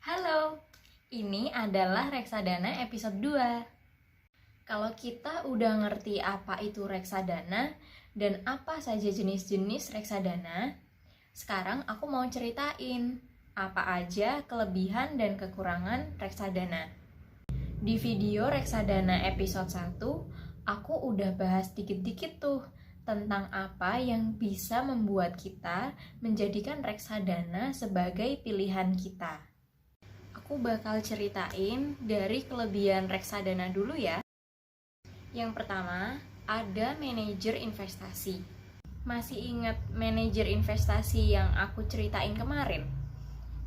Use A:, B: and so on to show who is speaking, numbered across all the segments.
A: Halo, ini adalah Reksadana episode 2. Kalau kita udah ngerti apa itu reksadana dan apa saja jenis-jenis reksadana, sekarang aku mau ceritain apa aja kelebihan dan kekurangan reksadana. Di video reksadana episode 1, aku udah bahas dikit-dikit tuh tentang apa yang bisa membuat kita menjadikan reksadana sebagai pilihan kita. Aku bakal ceritain dari kelebihan reksadana dulu ya. Yang pertama, ada manajer investasi. Masih ingat manajer investasi yang aku ceritain kemarin?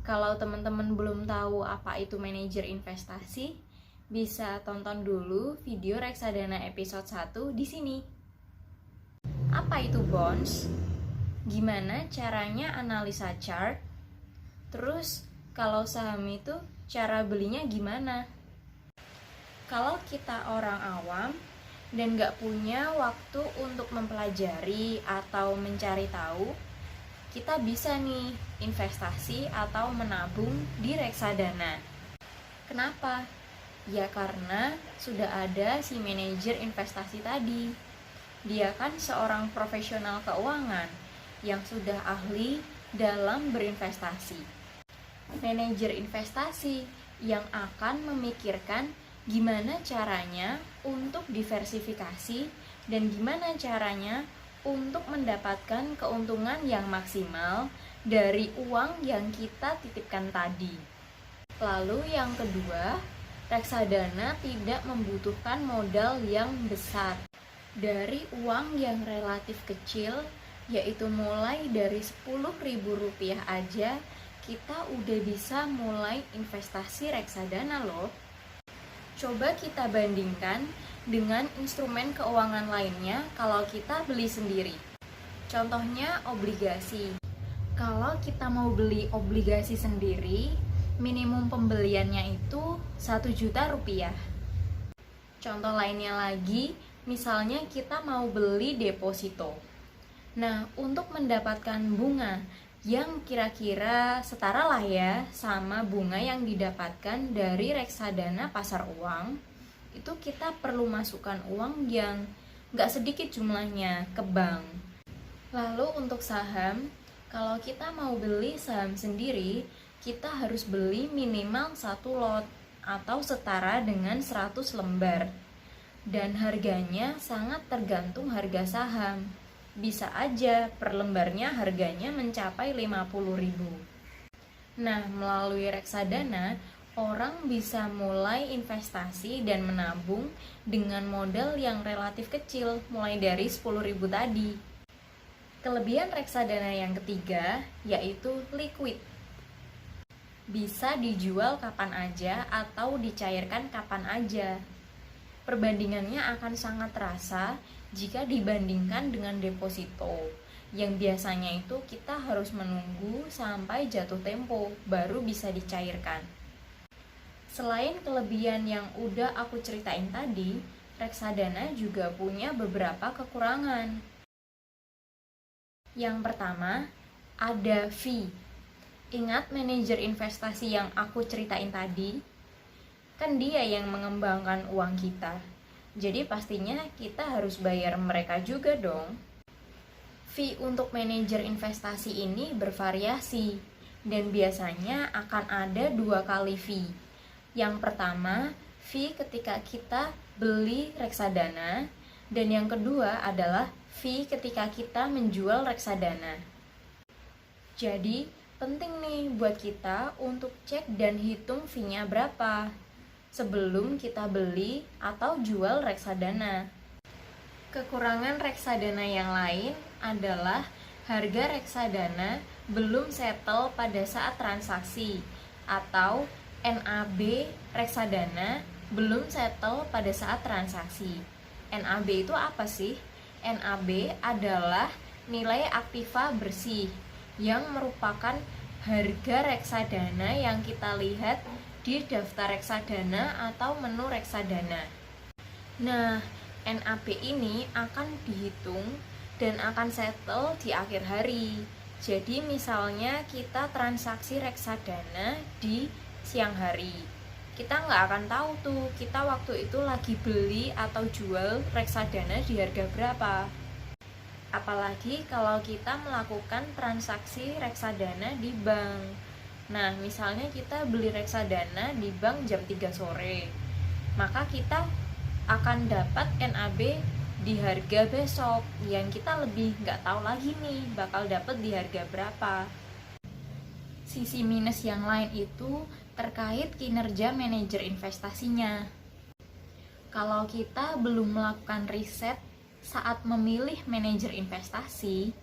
A: Kalau teman-teman belum tahu apa itu manajer investasi, bisa tonton dulu video reksadana episode 1 di sini. Apa itu bonds? Gimana caranya analisa chart? Terus kalau saham itu cara belinya gimana? Kalau kita orang awam dan gak punya waktu untuk mempelajari atau mencari tahu, kita bisa nih investasi atau menabung di reksadana. Kenapa? Ya karena sudah ada si manajer investasi tadi. Dia kan seorang profesional keuangan yang sudah ahli dalam berinvestasi. Manajer investasi yang akan memikirkan gimana caranya untuk diversifikasi dan gimana caranya untuk mendapatkan keuntungan yang maksimal dari uang yang kita titipkan tadi. Lalu yang kedua, reksadana tidak membutuhkan modal yang besar. Dari uang yang relatif kecil, yaitu mulai dari Rp10.000 aja, kita udah bisa mulai investasi reksadana loh. Coba kita bandingkan dengan instrumen keuangan lainnya kalau kita beli sendiri. Contohnya obligasi. Kalau kita mau beli obligasi sendiri, minimum pembeliannya itu Rp1.000.000. Contoh lainnya lagi, misalnya kita mau beli deposito. Nah, untuk mendapatkan bunga yang kira-kira setara lah ya sama bunga yang didapatkan dari reksadana pasar uang, itu kita perlu masukkan uang yang gak sedikit jumlahnya ke bank. Lalu untuk saham, kalau kita mau beli saham sendiri, kita harus beli minimal 1 lot atau setara dengan 100 lembar. Dan harganya sangat tergantung harga saham. Bisa aja per lembarnya harganya mencapai Rp50.000. Nah, melalui reksadana, orang bisa mulai investasi dan menabung dengan modal yang relatif kecil, mulai dari Rp10.000 tadi. Kelebihan reksadana yang ketiga yaitu liquid. Bisa dijual kapan aja atau dicairkan kapan aja. Perbandingannya akan sangat terasa jika dibandingkan dengan deposito, yang biasanya itu kita harus menunggu sampai jatuh tempo baru bisa dicairkan. Selain kelebihan yang udah aku ceritain tadi, reksadana juga punya beberapa kekurangan. Yang pertama, ada fee. Ingat manajer investasi yang aku ceritain tadi? Kan dia yang mengembangkan uang kita. Jadi pastinya kita harus bayar mereka juga dong. Fee untuk manajer investasi ini bervariasi dan biasanya akan ada 2 kali fee. Yang pertama, fee ketika kita beli reksadana, dan yang kedua adalah fee ketika kita menjual reksadana. Jadi, penting nih buat kita untuk cek dan hitung fee-nya berapa sebelum kita beli atau jual reksadana. Kekurangan reksadana yang lain adalah harga reksadana belum settle pada saat transaksi atau NAB reksadana belum settle pada saat transaksi. NAB itu apa sih? NAB adalah nilai aktiva bersih yang merupakan harga reksadana yang kita lihat di daftar reksadana atau menu reksadana. Nah, NAB ini akan dihitung dan akan settle di akhir hari. Jadi misalnya kita transaksi reksadana di siang hari. Kita nggak akan tahu tuh kita waktu itu lagi beli atau jual reksadana di harga berapa. Apalagi kalau kita melakukan transaksi reksadana di bank. Nah, misalnya kita beli reksadana di bank jam 3 sore, maka kita akan dapat NAB di harga besok yang kita lebih nggak tahu lagi nih bakal dapat di harga berapa. Sisi minus yang lain itu terkait kinerja manajer investasinya. Kalau kita belum melakukan riset saat memilih manajer investasi,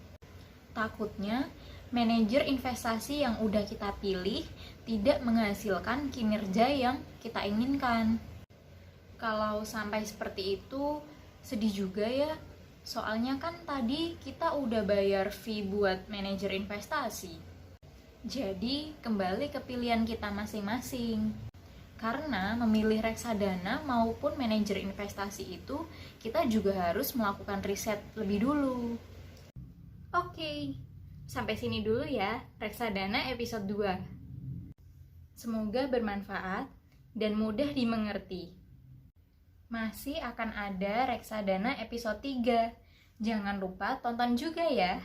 A: takutnya manajer investasi yang udah kita pilih tidak menghasilkan kinerja yang kita inginkan. Kalau sampai seperti itu, sedih juga ya. Soalnya kan tadi kita udah bayar fee buat manajer investasi. Jadi, kembali ke pilihan kita masing-masing. Karena memilih reksadana maupun manajer investasi itu, kita juga harus melakukan riset lebih dulu. Oke, sampai sini dulu ya reksadana episode 2. Semoga bermanfaat dan mudah dimengerti. Masih akan ada reksadana episode 3. Jangan lupa tonton juga ya.